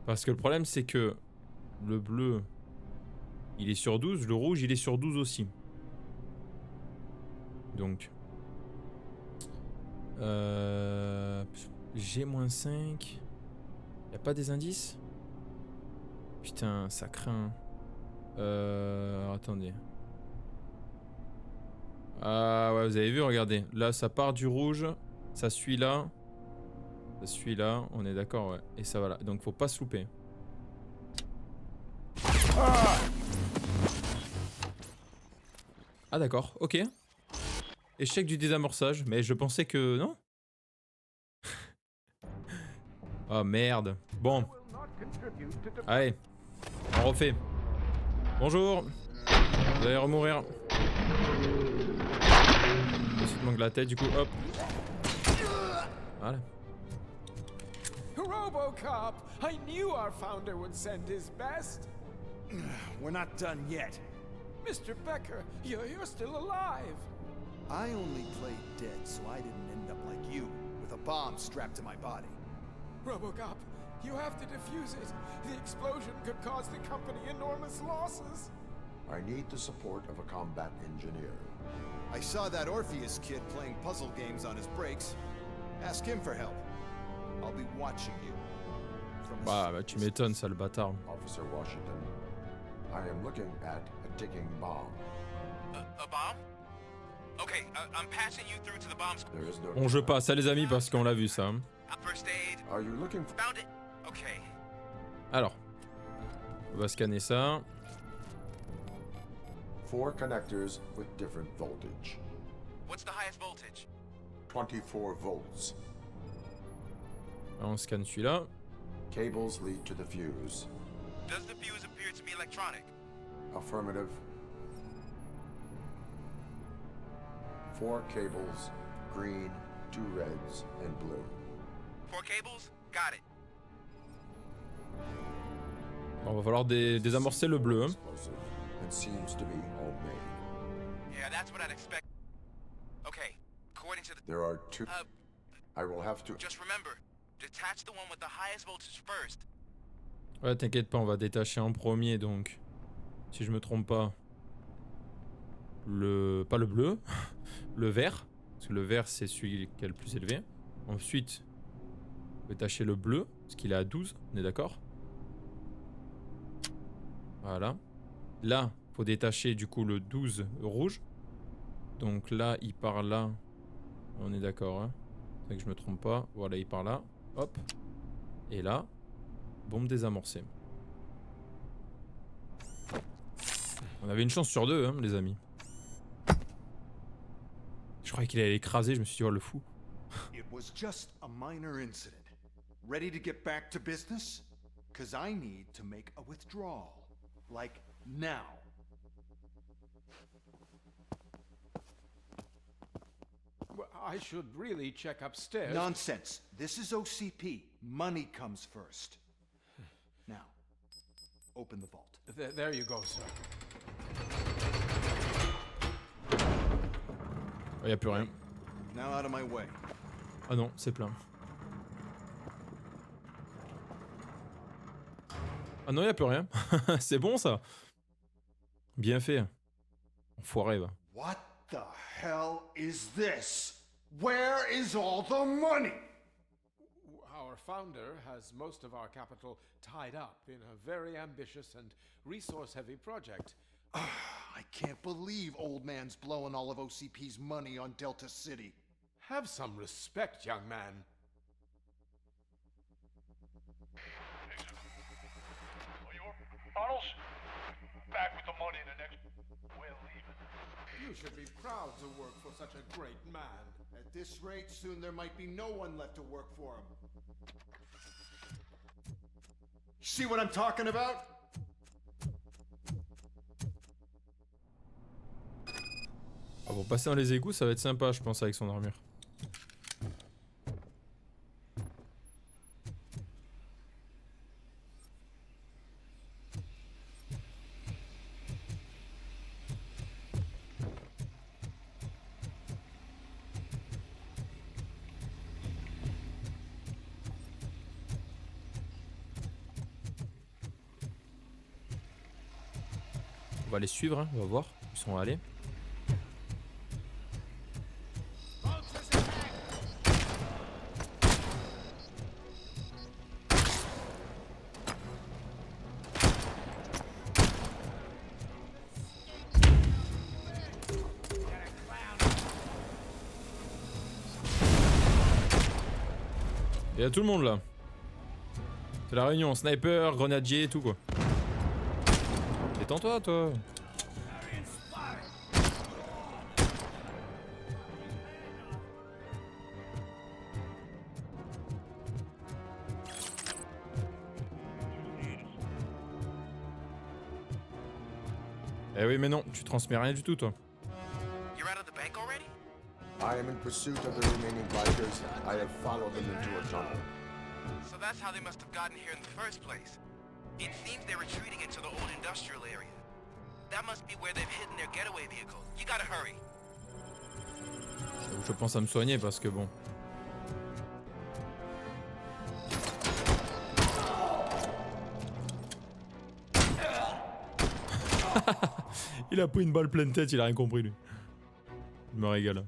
Parce que le problème, c'est que le bleu, il est sur 12. Le rouge, il est sur 12 aussi. Donc. G-5. Y'a pas des indices? Putain, ça craint. Attendez. Ah ouais, vous avez vu, regardez. Là, ça part du rouge. Ça suit là. Ça suit là. On est d'accord, ouais. Et ça va là. Donc, faut pas se louper. Ah d'accord, ok. Échec du désamorçage. Mais je pensais que... Non? Oh merde. Bon. Allez. On refait. Bonjour. Vous allez remourir. Ensuite, manque la tête, du coup, hop. Voilà. Robocop! I knew our founder would send his best. We're not done yet. Mr. Becker, you're still alive. I only played dead, so I didn't end up like you, with a bomb strapped to my body. Robocop, you have to defuse it. The explosion could cause the company enormous losses. I need the support of a combat engineer. I saw that Orpheus kid playing puzzle games on his breaks. Ask him for help. I'll be watching you. Bah tu m'étonnes ça, le bâtard. Officer Washington, I am looking at a ticking bomb. A bomb? Okay, I'm passing you through to the bomb. There is no... Bon, je passe, les amis, parce qu'on l'a vu ça. First aid. Are you looking for... Found it. Okay. Alors, on va scanner ça. 4 connectors with different voltage. What's the highest voltage? 24 volts. Alors, on scanne celui-là. Cables lead to the fuse. Does the fuse appear to be electronic? Affirmative. 4 cables, green, 2 reds, and blue. 4 cables? Got it. Bon, va falloir désamorcer le bleu. Hein. It seems to be homemade. Yeah, that's what I'd expect. Okay, according to the... There are 2... I will have to... Just remember, detach the one with the highest voltage first. Ouais, t'inquiète pas, on va détacher en premier, donc... Si je me trompe pas... Pas le bleu, le vert. Parce que le vert, c'est celui qui est le plus élevé. Ensuite, on va détacher le bleu, parce qu'il est à 12, on est d'accord? Voilà. Là, faut détacher du coup le 12 rouge. Donc là, il part là. On est d'accord, hein? C'est que je me trompe pas. Voilà, il part là. Hop. Et là, bombe désamorcée. On avait une chance sur 2, hein, les amis. Je croyais qu'il allait l'écraser, je me suis dit, oh le fou. It was just a minor incident. Ready to get back to business? Cause I need to make a withdrawal. Like now. Well, I should really check upstairs. Nonsense. This is OCP. Money comes first. Now, open the vault. There you go, sir. Il n'y a plus rien. Now out of my way. Ah non, c'est plein. Ah non, il n'y a plus rien. C'est bon ça. Bien fait. Enfoiré, va. What the hell is this? Where is all the money? Our founder has most of our capital tied up in a very ambitious and resource-heavy project. I can't believe old man's blowing all of OCP's money on Delta City. Have some respect, young man. Bottles? Back with the money in the next... We're leaving. You should be proud to work for such a great man. At this rate, soon there might be no one left to work for him. See what I'm talking about? Ah bon, passer dans les égouts, ça va être sympa, je pense, avec son armure. On va les suivre, hein, on va voir où ils sont allés. Il y a tout le monde là. C'est la réunion, sniper, grenadier et tout quoi. Détends-toi toi. Eh oui, mais non, tu transmets rien du tout, toi. You're out of the bank already? I am in pursuit of the remaining bikers. I have followed them into a tunnel. So that's how they must have gotten here in the first place. It seems they're retreating into the old industrial area. That must be where they've hidden their getaway vehicle. You gotta hurry. Je pense à me soigner parce que bon. Il a pris une balle pleine tête, il a rien compris lui. Il me régale.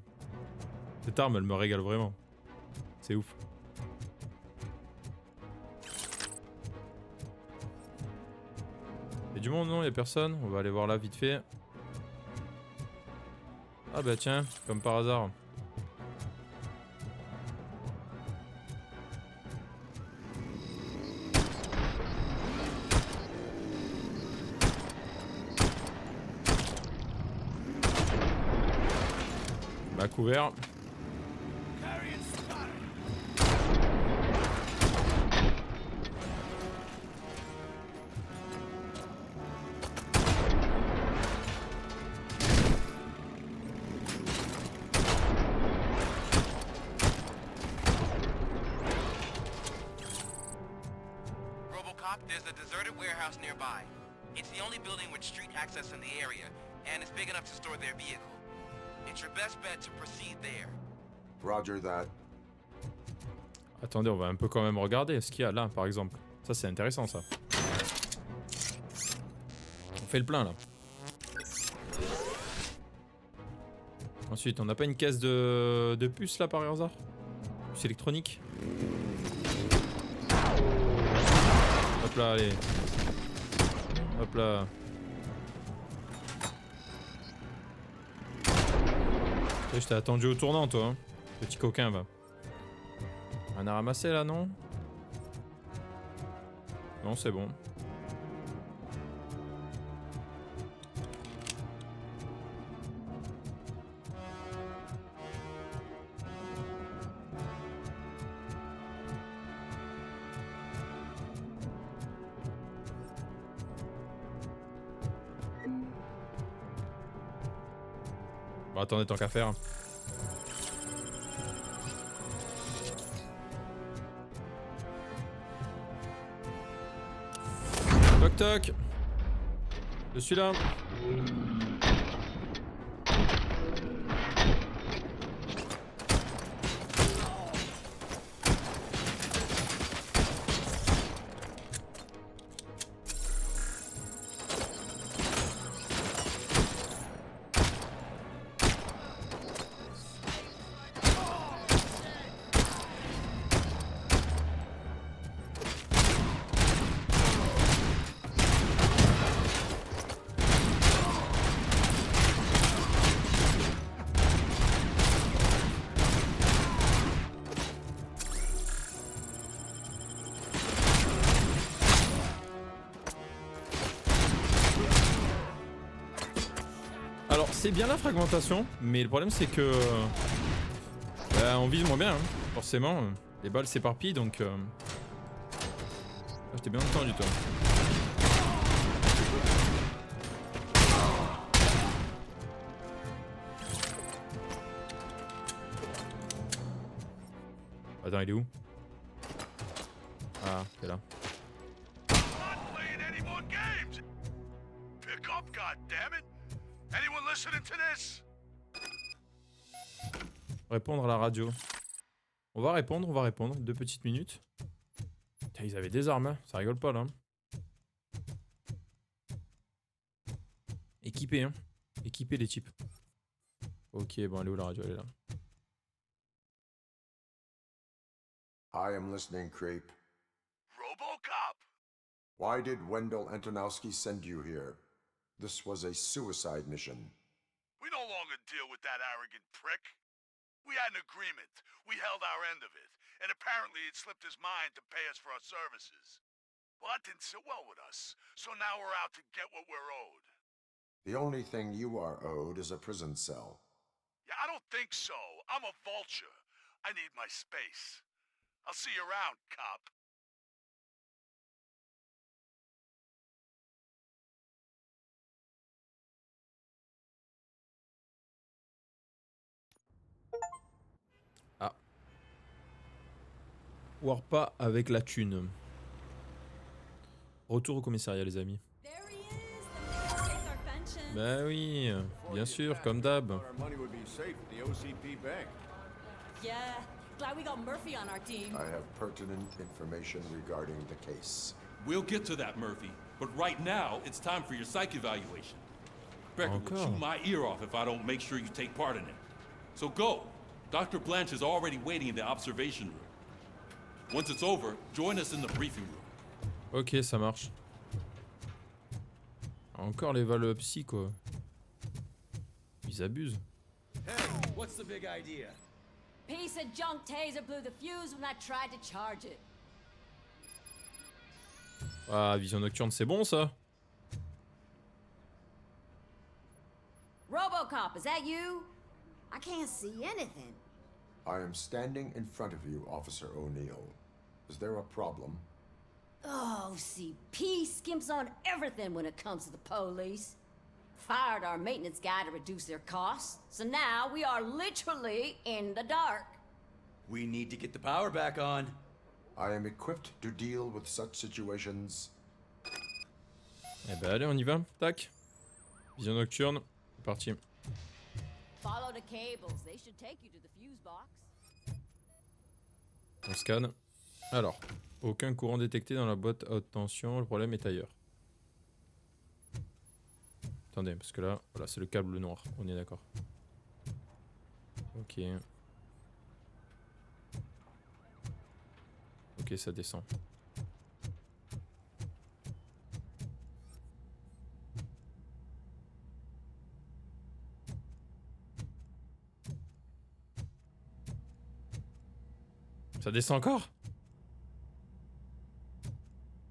Cette arme, elle me régale vraiment. C'est ouf. Y'a du monde, non? Y'a personne? On va aller voir là vite fait. Ah bah tiens, comme par hasard. Bah couvert. Robocop, there's a deserted warehouse nearby. It's the only building with street access in the area, and it's big enough to store their vehicle. It's your best bet to proceed there. Roger that. Attendez, on va un peu quand même regarder ce qu'il y a là, par exemple. Ça, c'est intéressant, ça. On fait le plein, là. Ensuite, on n'a pas une caisse de puces, là, par hasard? Puce électronique. Hop là, allez. Hop là. Je t'ai attendu au tournant, toi. Hein. Petit coquin, va. Rien à ramasser, là, non? Non, c'est bon. Bon, attendez, tant qu'à faire. Toc toc. Je suis là. Alors c'est bien la fragmentation, mais le problème c'est que on vise moins bien, hein. Forcément, les balles s'éparpillent donc j'étais bien entendu toi. Attends, il est où? Ah, il est là. Répondre à la radio. On va répondre. 2 petites minutes. Putain, ils avaient des armes, hein. Ça rigole pas là. Équipés, hein. Équipés les types. Ok, bon, elle est où la radio? Elle est là. I am listening, Creep. Robocop! Why did Wendell Antonowski send you here? This was a suicide mission. We no longer deal with that arrogant prick. We had an agreement. We held our end of it. And apparently it slipped his mind to pay us for our services. Well, that didn't sit well with us. So now we're out to get what we're owed. The only thing you are owed is a prison cell. Yeah, I don't think so. I'm a vulture. I need my space. I'll see you around, cop. Voire pas avec la thune. Retour au commissariat, les amis. Bah oui, bien sûr, comme d'hab. Our money would be safe at the OCP Bank. Yeah, glad we got Murphy on our team. I have pertinent information regarding the case. We'll get to that, Murphy. But right now, it's time for your psych evaluation. Becker will chew my ear off if I don't make sure you take part in it. So go. Dr. Blanche is already waiting in the observation room. Once it's over, join us in the briefing room. Ok, ça marche. Encore les valeurs psy, quoi. Ils abusent. Hey, what's the big idea? Piece of junk taser blew the fuse when I tried to charge it. Ah, vision nocturne, c'est bon, ça. Robocop, is that you? I can't see anything. I am standing in front of you, Officer O'Neill. Is there a problem? OCP skimps on everything when it comes to the police. Fired our maintenance guy to reduce their costs, so now we are literally in the dark. We need to get the power back on. I am equipped to deal with such situations. Eh ben allez, on y va. Tac. Vision nocturne. C'est parti. Follow the cables, they should take you to the fuse box. On scanne. Alors, aucun courant détecté dans la boîte à haute tension, le problème est ailleurs. Attendez, parce que là, voilà, c'est le câble noir, on est d'accord. Ok. Ok, ça descend. Ça descend encore?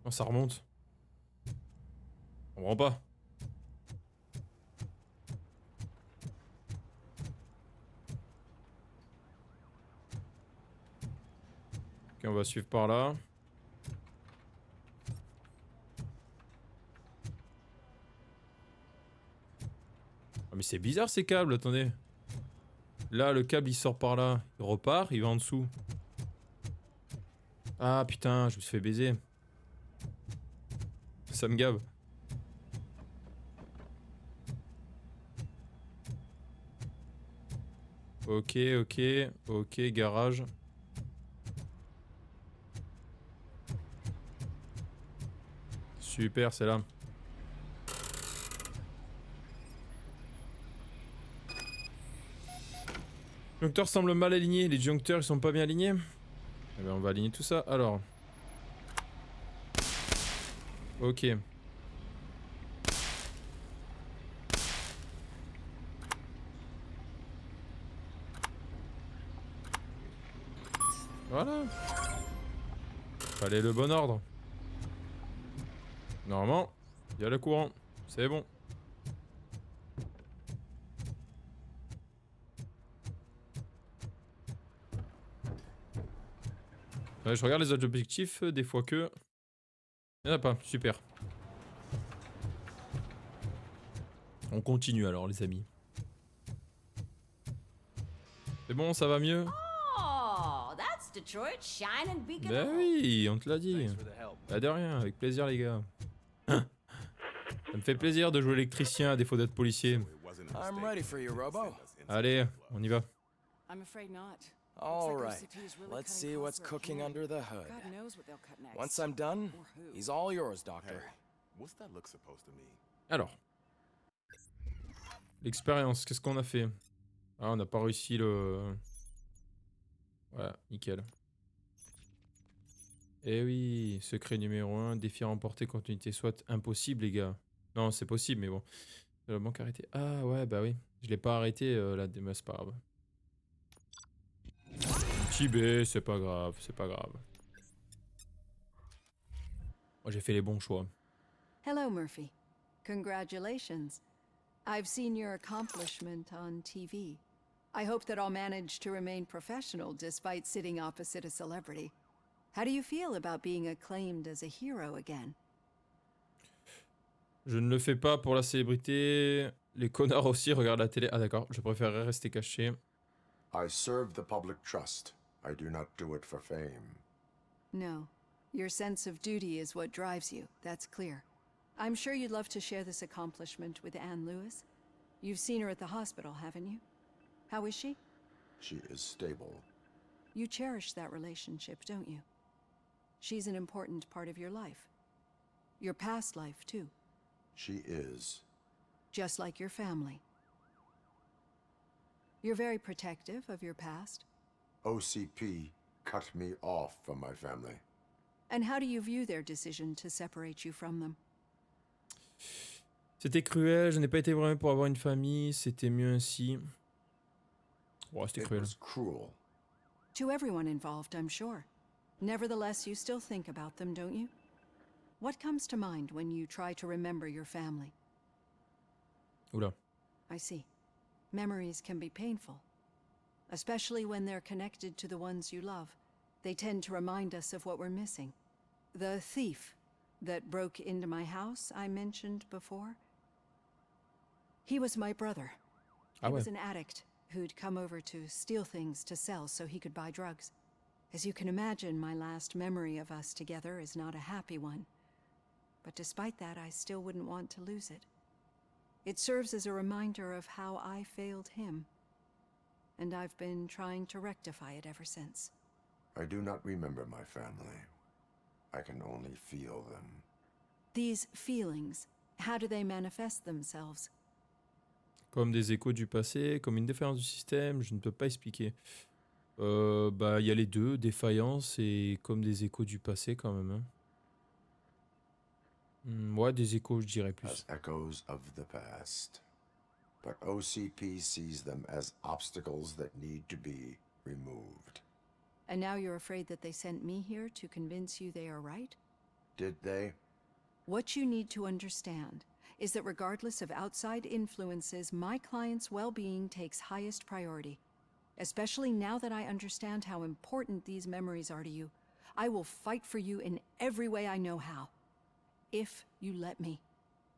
Non, ça remonte. On comprend pas. Ok, on va suivre par là. Ah, mais c'est bizarre ces câbles, attendez. Là, le câble il sort par là. Il repart, il va en dessous. Ah putain, je me suis fait baiser. Ça me gave. Ok, ok, ok, garage. Super, c'est là. Le disjoncteur semble mal aligné. Les disjoncteurs ils sont pas bien alignés. Eh bien, on va aligner tout ça. Alors. Ok. Voilà. Fallait le bon ordre. Normalement, il y a le courant. C'est bon. Ouais, je regarde les autres objectifs, des fois que... Il n'y en a pas, super. On continue alors les amis. C'est bon, ça va mieux? Oh, that's Detroit, shine and beacon. Ben oui, on te l'a dit. Pas de rien, avec plaisir les gars. Ça me fait plaisir de jouer électricien à défaut d'être policier. I'm ready for you, Robo. Allez, on y va. I'm afraid not. All right, let's see what's cooking under the hood. God knows what they'll cut next. Once I'm done, he's all yours, Doctor. What's that look supposed to mean? Alors. L'expérience, qu'est-ce qu'on a fait? Ah, on n'a pas réussi le... Ouais, nickel. Eh oui, secret numéro 1, défi remporté contre unité SWAT. Impossible, les gars. Non, c'est possible, mais bon. La banque arrêtée. Ah ouais, bah oui. Je l'ai pas arrêté, là, mais c'est pas grave. Tibet, c'est pas grave, c'est pas grave. Moi, j'ai fait les bons choix. Hello, Murphy. Congratulations. I've seen your accomplishment on TV. I hope that I'll manage to remain professional despite sitting opposite a celebrity. How do you feel about being acclaimed as a hero again? Je ne le fais pas pour la célébrité. Les connards aussi regardent la télé. Ah d'accord, je préférerais rester caché. I serve the public trust. I do not do it for fame. No. Your sense of duty is what drives you, that's clear. I'm sure you'd love to share this accomplishment with Anne Lewis. You've seen her at the hospital, haven't you? How is she? She is stable. You cherish that relationship, don't you? She's an important part of your life. Your past life, too. She is. Just like your family. You're very protective of your past. OCP cut me off from my family. And how do you view their decision to separate you from them? C'était cruel, je n'ai pas été vraiment pour avoir une famille, c'était mieux ainsi. Oh, c'était cruel. It was cruel. To everyone involved, I'm sure. Nevertheless, you still think about them, don't you? What comes to mind when you try to remember your family? Oula. I see. Memories can be painful, especially when they're connected to the ones you love. They tend to remind us of what we're missing. The thief that broke into my house I mentioned before, he was my brother. He was an addict who'd come over to steal things to sell so he could buy drugs. As you can imagine, my last memory of us together is not a happy one. But despite that, I still wouldn't want to lose it. It serves as a reminder of how I failed him. And I've been trying to rectify it ever since. I do not remember my family. I can only feel them. These feelings, how do they manifest themselves? Comme des échos du passé, comme une défaillance du système, je ne peux pas expliquer. Bah, il y a les deux, défaillance et comme des échos du passé quand même. Hein. Ouais, des échos, je dirais plus. As echoes of the past. But OCP sees them as obstacles that need to be removed. And now you're afraid that they sent me here to convince you they are right? Did they? What you need to understand is that regardless of outside influences, my client's well-being takes highest priority. Especially now that I understand how important these memories are to you, I will fight for you in every way I know how. If you let me.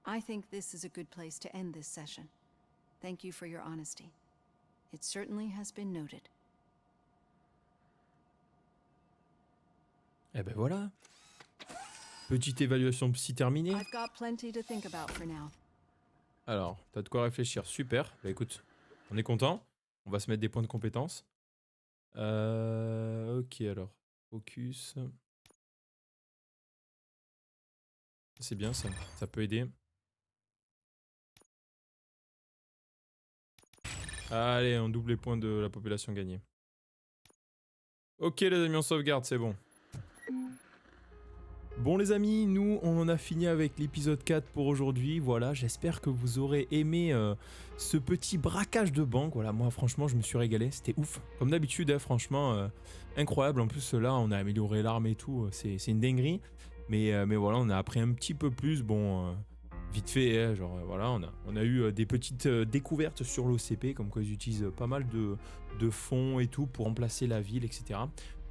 I think this is a good place to end this session. Thank you for your honesty. It certainly has been noted. Eh ben voilà. Petite évaluation psy terminée. I've got plenty to think about for now. Alors, t'as de quoi réfléchir, super. Bah écoute, on est content. On va se mettre des points de compétence. Ok, alors. Focus. C'est bien ça, ça peut aider. Allez, on double les points de la population gagnée. Ok les amis, on sauvegarde, c'est bon. Bon les amis, nous on en a fini avec l'épisode 4 pour aujourd'hui. Voilà, j'espère que vous aurez aimé ce petit braquage de banque. Voilà, moi franchement je me suis régalé, c'était ouf. Comme d'habitude, hein, franchement, incroyable. En plus là, on a amélioré l'arme et tout, c'est une dinguerie. Mais voilà, on a appris un petit peu plus, bon, vite fait, hein, genre voilà, on a eu des petites découvertes sur l'OCP, comme quoi ils utilisent pas mal de fonds et tout pour remplacer la ville, etc.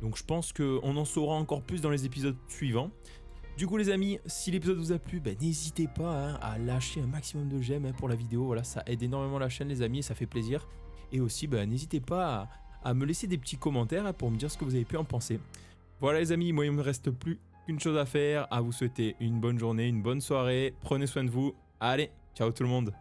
Donc je pense qu'on en saura encore plus dans les épisodes suivants. Du coup les amis, si l'épisode vous a plu, ben, n'hésitez pas hein, à lâcher un maximum de j'aime hein, pour la vidéo, voilà, ça aide énormément la chaîne les amis et ça fait plaisir. Et aussi, ben, n'hésitez pas à me laisser des petits commentaires hein, pour me dire ce que vous avez pu en penser. Voilà les amis, moi il ne me reste plus qu'une chose à faire, à vous souhaiter une bonne journée, une bonne soirée, prenez soin de vous, allez, ciao tout le monde.